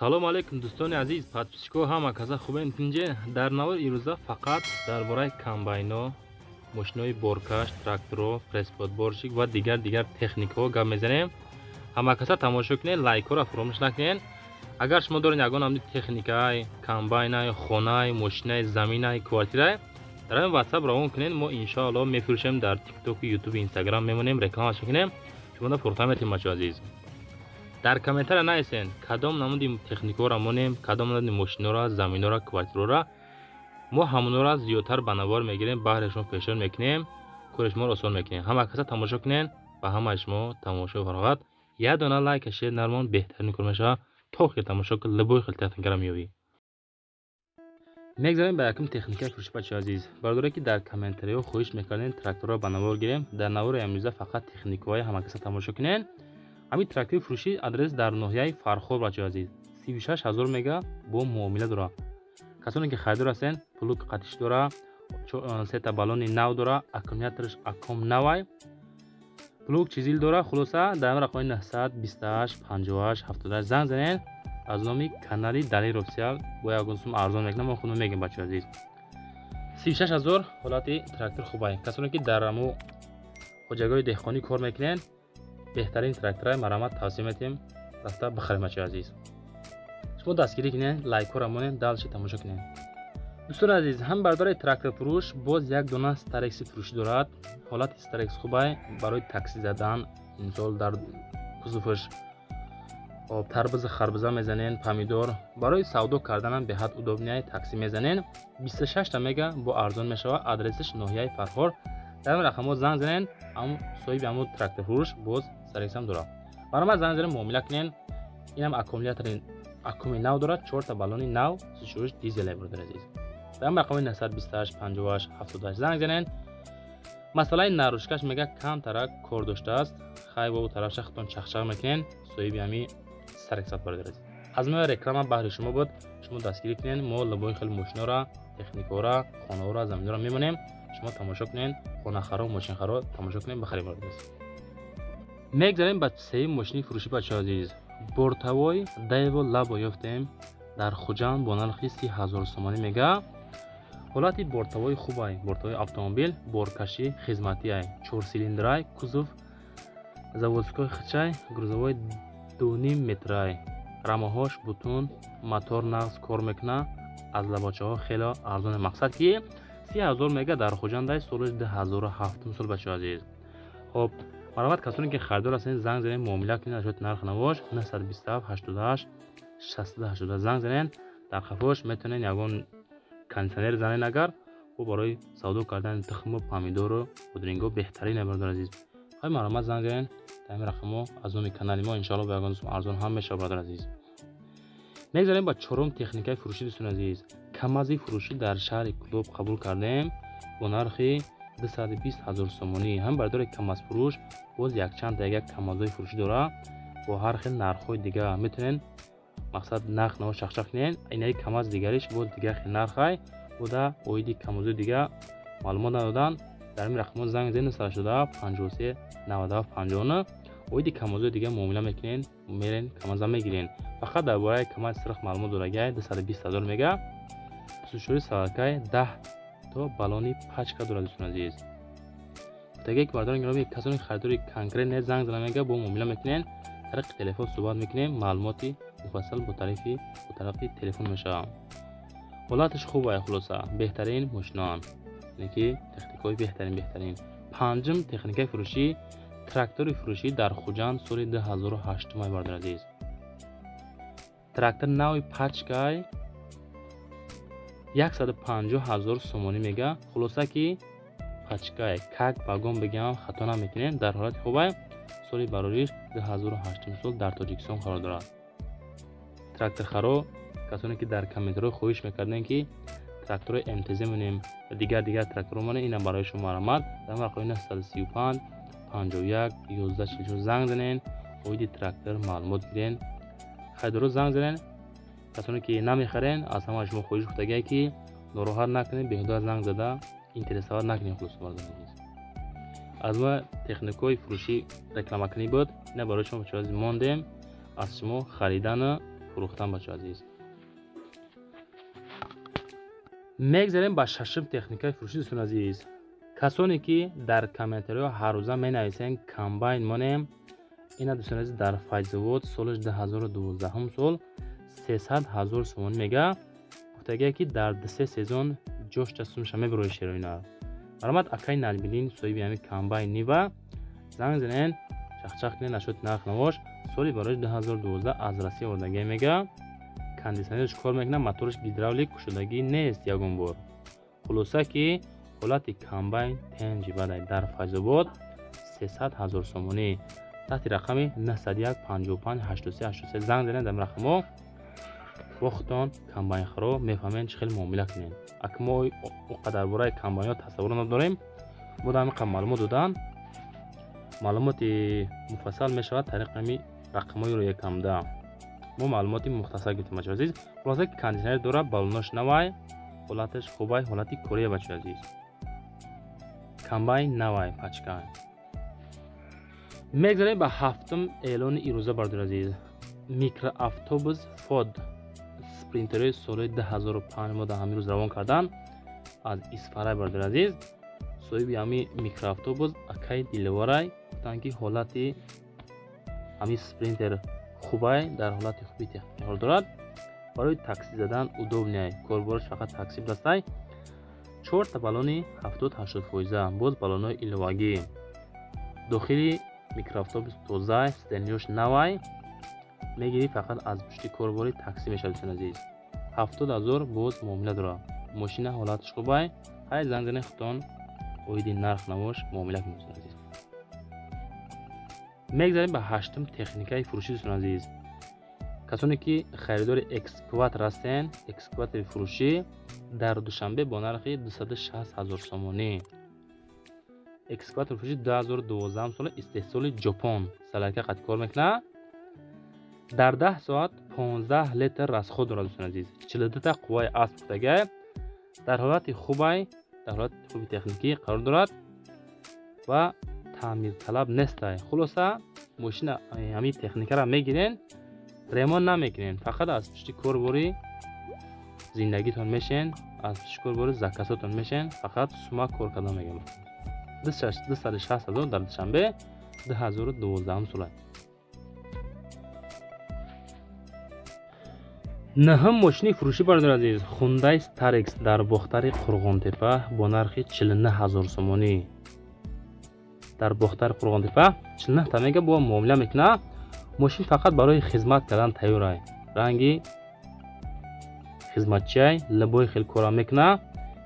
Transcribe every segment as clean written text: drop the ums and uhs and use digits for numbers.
салом алейкум дӯстони азиз, подписчикҳо ҳама каса хубен тинҷе. Дар навори ирӯза фақат дар бораи комбайно, мошинои боркаш, тракторо, прессподборщик ва дигар техникаҳо гап мезанем. Ҳама каса тамошо кунед, лайкҳоро фаромӯш накунед. Агар шумо доред ягон амди техникаи, комбайнаи, хонаи, мошинаи, заминаи, квартираи, дар ин WhatsApp равон кунед. мо иншоалло мефурӯшем дар TikTok, YouTube, Instagram мемонем, реклама мекунем. Шумо да пурта метем бачо азиз. дар комментария нависен кадом намуди техникаҳоро монем, кадом намуди мошинаро, заминоро, квартироро. мо ҳамонро зиёдтар ба навор мегирем, баҳри шумо пешон мекунем, кори шуморо осон мекунем. ҳама каса тамошо кунен ва ҳамаи шумо тамошои фароғат як дона лайк шер нармон беҳтарин кор мешава. то хел тамошо кун, любой хел техникаро меёбӣ. мегзарем ба якум техникаи фурӯши бачаи азиз. бардоре ки дар комментариҳо хоҳиш мекардем тракторро ба навор гирем. дар навори амрӯза фақат техникаҳои ҳама каса тамошо кунен. ҳамин трактори фурӯшӣ адрес дар ноҳияи Фархор бачаи азиз. 36000 мега бо муомила дора. касоне ки харидор ҳастен, плуг қатиш дора, сета балони нав дора, аккумуляториш аккум навай, плуг чизил дора. хулоса дар рақами 928 58 78 занг занен. аз номи канали Далил офисиал бо ягон сум арзон мекунам, мо худам мегем бачаи азиз. 36000 ҳолати трактор хубай. касоне ки дар амо хоҷагои деҳқонӣ кор мекунен, беҳтарин тракторай марамат тавсия метем рафта бихарем бачаи азиз. шумо дастгирӣ кунед, лайкҳоро монед, далши тамошо кунед. дӯстони азиз, ҳам бардораи трактор фурӯш боз як дона старекси фурӯшӣ дорад. ҳолати старекс хубай барои такси задан, мисол дар кузуфаш тарбуза харбуза мезанен, помидор, барои савдо карданам беҳад удобнияи такси мезанен. 26 мега бо арзон мешава. адресиш ноҳияи Фархор. дар ин рақамҳо занг занен. ам соҳиби амуд трактор фурӯш боз старексам дорад. барои занг занен, муомила кунен. инам аккумулятори аккуми нав дорад, 4 та балони нав, 36 дизеле биродар азиз. дар ин рақами 928 58 78 занг занен. масъалаи нарӯшкаш мега кам тарак кор доштааст. хай во тараф шахтон чахчах мекунен. соҳиби ами старексат биродар азиз. аз моя реклама баҳри шумо буд. шумо дастгирӣ кунен. мо лабои хел мошинора, техникаҳоро, хонаҳоро, заминҳоро мемонем. шумо тамошо кунен, хонахаро, мошинхаро тамошо кунен, бихарем биродар азиз. мегзарем ба сеюм мошини фурӯшӣ бачаи азиз. бортавои Daewoo Labo ёфтем дар Хуҷанд бо нархи 30000 сомонӣ мега. ҳолати бортавои хубай, бортавои автомобил, боркашӣ хизматиай, 4 силиндрай, кузов заводской хичай, грузовой 2.5 метрай, рамаҳош бутун, мотор нағз кор мекуна, аз лабочаҳо хело арзони. мақсад ки 30000 мега дар Хуҷандай соли 2007 сол бачаи азиз. хоб марамат касоне ки харидор ҳастен, занг занен, муомила кунед. ашоти нарх навош 927 88 60 занг занен. дар хафош метонен ягон кондитсионер занен. агар хуб барои савдо кардани тухму, помидору, будринго беҳтарина биродар азиз. ҳай марамат занг занен. дар ин рақамҳо аз номи канали мо иншоалло ба ягон сум арзон ҳам мешава биродар азиз. мегзарем ба чорум техникаи фурӯшӣ дӯстони азиз. камази фурӯшӣ дар шаҳри Клуб қабул кардем бо нархи 220000 сомонӣ. ҳам бардори камазфурӯш боз якчанд як камазои фурӯшӣ дора бо ҳар хел нархҳои дига. метонен мақсад нарх наво шахшах кунен. инаи камаз дигариш боз дигар хел нархай буда оиди камазои дига маълумот надодан. дар ин рақамҳо занг занен 987 53 97 59. оиди камазои дига муомила мекунен, мерен камаза мегирен. фақат дар бораи камаз сирх маълумот дорагай 220000 мега. сушури салакай 10 то балони пачка дорад дӯстони азиз. таге ки бардоран гироми касони харидори конкрет не занг зана мега бо муомила мекунен. тариқи телефон суҳбат мекунем. маълумоти муфассал бо тарафи телефон мешавам. ҳолатиш хубай. хулоса беҳтарин мошиноан, яъне ки техникаҳои беҳтарин. панҷум техникаи фурӯшӣ, трактори фурӯшӣ дар Хуҷанд соли 2008 бардор азиз. трактор нави пачкай 150000 сомонӣ мега. хулоса ки пачкай как вагон бигам хато намекунем. дар ҳолати хубай. соли барориш 2008 сол дар Тоҷикистон қарор дорад. тракторхаро касоне ки дар комментариҳо хоҳиш мекардем ки трактори МТЗ монем, дигар тракторҳо монем, ина барои шумо марамат. дар рақами 935 51 11 занг занен. оиди трактор маълумот гирен. хайдоро занг занен. касоне ки намехарен, аз ҳама шумо хоҳиш гуфтагай ки нороҳат накунед, беҳуда занг зада интересоват накунед. хулос бардор азиз. аз ма техникаҳои фурӯшӣ рекламакунӣ буд. ина барои шумо бачаҳо азиз мондем. аз шумо харидану фурӯхтан бачаҳо азиз. мегзарем ба шашм техникаи фурӯши дӯстон азиз. касоне ки дар комментариҳо ҳаррӯза менависанд комбайн монем, ина дӯстон азиз дар файзавод соли 2012 сол 300,000 сомон мега гуфтагия ки дар 2 сезон ҷош ҷасумша мебирои шероина. баромад акай налбилин соҳиби ҳами комбайн нива занг занен чахчах кинен нашуд нарх навош соли барои 2012 аз Россия ордагия мега кондитсионерш кор мекуна, моториш гидравлик кушодагӣ нест ягон бор. хулоса ки ҳолати комбайн тенҷи бадай дар Файзобод 300,000 сомонӣ таҳти рақами 901 55 83 83 занг занед дар рақамо вохтон комбайнхоро мефаҳмед чӣ хел муомила кунед. ак мо оқадар бораи комбайнҳо тасаввур надорем, бо дар ҳамин маълумот додан маълумоти муфассал мешавад тариқами рақамҳои рӯи камда. мо маълумоти мухтасар гирифтем бачаҳо азиз. хулоса ки кондитсионер дорад, балонош навай, ҳолаташ хубай, ҳолати кория бачаҳо азиз. комбайн навай пачка. мегзарем ба ҳафтум эълони ирӯза бардор азиз. микроавтобус фод спринтерҳои соли 2005 мо дар ҳамин рӯз равон кардан аз Исфарай бардор азиз. соҳиби ҳами микроавтобус акай дилворай гуфтанд ки ҳолати ҳами спринтер хубай, дар ҳолати хуби техника қарор дорад. барои такси задан удобнай, корбораш фақат такси бидастай. 4 та балони 70-80%, боз балонҳои иловагӣ. дохили микроавтобус тоза, стенлиёш навай, мегири фақат аз пушти корбори такси мешавад дӯстон азиз. 70,000 боз муомила дорад. мошина ҳолаташ хубай, ҳай занг занед хутон оиди нарх навош муомила кунед дӯстон азиз. мегзарем ба ҳаштум техникаи фурӯшӣ дӯстон азиз. касоне ки харидори экскаватор ҳастен, экскаватори фурӯшӣ дар душанбе бо нархи 260,000 сомонӣ. экскаватори фурӯшӣ 2012 соли истеҳсоли ҷопон саларка қад кор мекуна. дар 10 соат 15 литр расход дорад дӯстон азиз. 42 та қувваи асп гуфтагия дар ҳолати хубай, дар ҳолати хуби техникӣ қарор дорад ва таъмирталаб нестай. хулоса мошина ҳамин техникаро мегирен, ремонт намекунен, фақат аз пушти корбори зиндагитон мешен, аз пушти корбори закасотон мешен, фақат сума кор кардан мегам. 260,000 дар душанбе 2012 сол. наҳам мошини фурӯшӣ бардор азиз. Hyundai Starex дар бохтари Қурғонтепа бо нархи 49,000 сомонӣ. дар бохтари Қурғонтепа 49 та мега бо муомила мекуна. мошин фақат барои хизмат кардан тайёрай. ранги хизматчиай, лабои хел кора мекуна.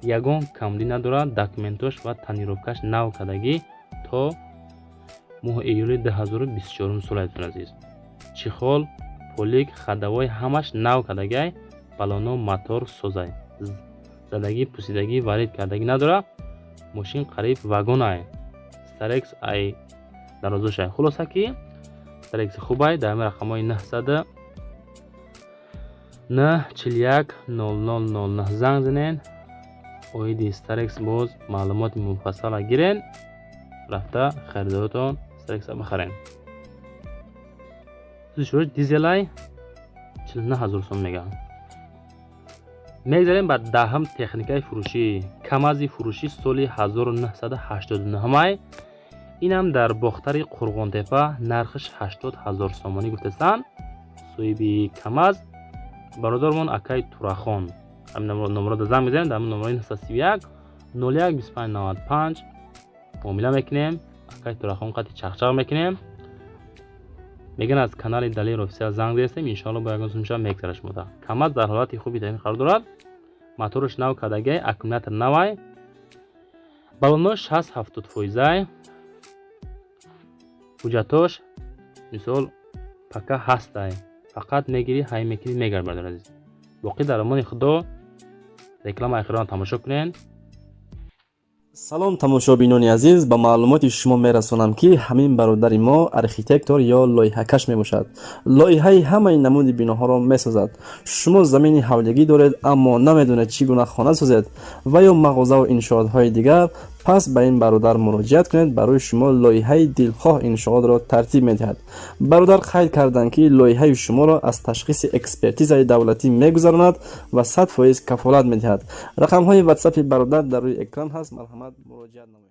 ягон камдӣ надорад. документош ва тонировкаш нав кардагӣ то моҳи июли 2024 сол аст азиз. чихол, полик, хадавой ҳамаш нав кардагай, балоно, мотор созай. задагӣ, пусидагӣ, варид кардагӣ надорад. мошин қариб вагонай. Starex ай дарозошай. хулоса ки Starex хубай, дар ҳамин рақамҳои 900 941 0009 занг занен. оиди Starex боз маълумоти муфассала гирен, рафта харидоротон Starex бахарен. сӯзишрош дизелай 49,000 сом мега. мегзарем ба даҳам техникаи фурӯшӣ. камази фурӯшӣ соли 1989 инам дар бохтари Қурғонтепа нархиш 80,000 сомонӣ гуфтастанд. соҳиби камаз бародармон акай Турахон. ҳамин номеро занг мезанем, дар ҳамин номерои 931 01 25 95 муомила мекунем. акай Турахон қати чахчах мекунем. меган аз канали Далер офисиал занг застем, иншоалло бо ягон сумша мегзараш мода. камаз дар ҳолати хуби техник қарор дорад. моториш нав кардагай, аккумулятор навай. балонош 60-70%. ҳуҷҷатош мисол пака ҳастай. фақат мегири ҳай мекини мегар бардор азиз. боқӣ дар амони худо. реклама ахирона тамошо кунед. салом тамошобинони азиз, ба маълумоти шумо мерасонам ки ҳамин бародари мо архитектор ё лоиҳакаш мебошад. лоиҳаи ҳамаи намуди биноҳоро месозад. шумо замини ҳавлигӣ доред, аммо намедонед чӣ гуна хона созед ва ё мағозаву иншоотҳои дигар, پس به این برادر مراجعت کنید، برای شما لایحه دلخواه انشاءات را ترتیب می‌دهد. برادر قید کردند که لایحه شما را از تشخیص اکسپرتیز دولتی می‌گذراند و 100% کفالت می‌دهد. رقم های واتساپ برادر در روی اکران هست، مرحمت مراجعت نمایید.